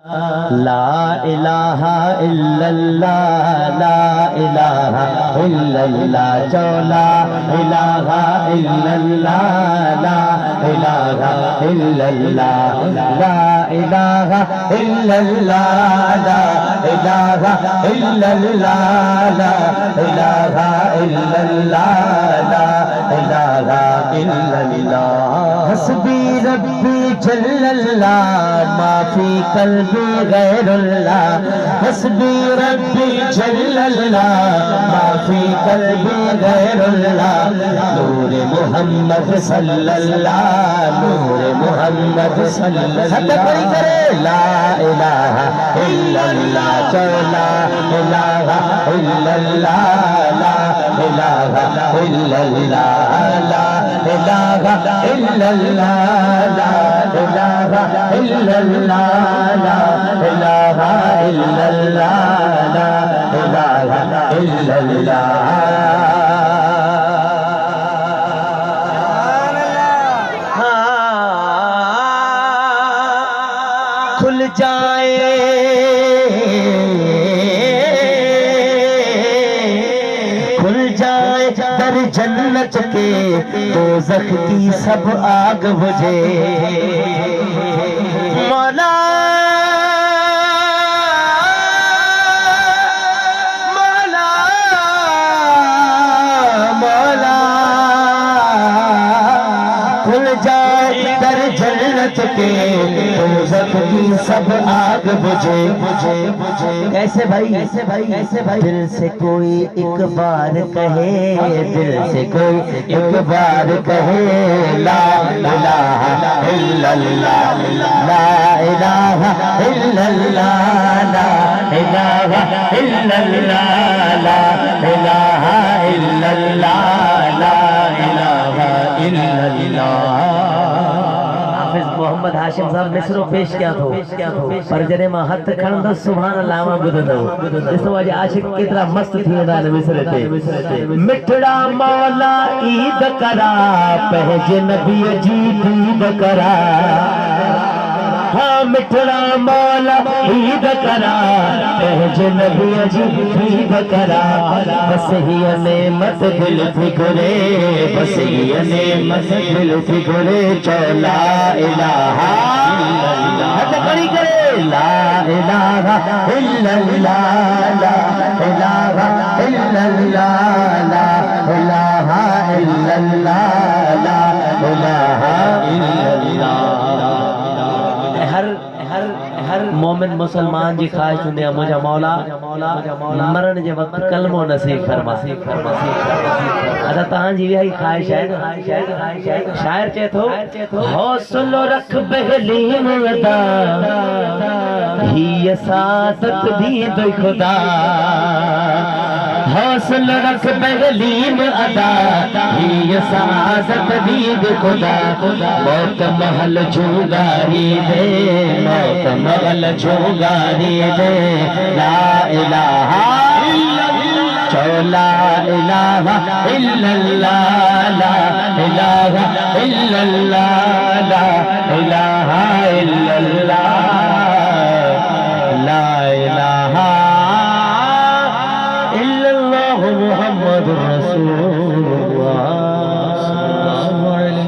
لا الہ الا اللہ لا الہ الا اللہ چولا الہ الا اللہ لا الہ الا اللہ لا الہ الا اللہ لا الہ الا اللہ لا الہ الا اللہ لا الہ الا اللہ حسبی ربی جل اللہ ما فی قلبی غیر اللہ حسبی ربی جل اللہ ما فی قلبی غیر اللہ نور محمد صلی اللہ نور محمد صلی اللہ لا الہ الا اللہ لا الہ الا اللہ لا الہ الا اللہ لا الہ الا اللہ لا الہ الا اللہ لا الہ الا اللہ لا الہ الا اللہ کھل جائے در جنت کے دوزخ کی سب آگ بجھے مولا مولا مولا کھل جائے در جنت کے دوزخ کی سب آگ بجھے کیسے بھائی دل سے کوئی ایک بار کہے دل سے کوئی ایک بار کہے لا الہ الا اللہ لا الہ الا اللہ لا الہ الا اللہ لا الہ الا اللہ لا الہ الا اللہ محمد ہاشم صاحب مصرو پیش کیا تھو پر جنے ماں ہتھ کھڑندو سبحان اللہ ماں بدھو جسو آج عاشق کتنا مست تھی ودا مصرے تے مٹھڑا مولا عید کرا پہج نبی جی عید کرا ہاں مٹھڑا مولا عید کرا پہج نبی جی عید کرا بس ہی نعمت دل فکرے بس ہی نعمت دل فکرے چولا الہ الا اللہ حد کری کرے لا الہ الا اللہ لا الہ الا اللہ لا الہ الا اللہ لا الہ الا اللہ ہر مومن مسلمان جی خواہش ہوندی ہے مجھا مولا مرن جے وقت کلمو نصیب فرما ادا تہاں جی بھی خواہش ہے شاعر چے تھو حوصلو رکھ بہلیم ادا ہی سعادت دی دوئی خدا حوصل رکھ بہلیم ادا ہی سعادت دی دوئی خدا موت محل جھوگاری دے موت محل جھوگاری دے لا الہ لا الہ الا اللہ لا الہ الا اللہ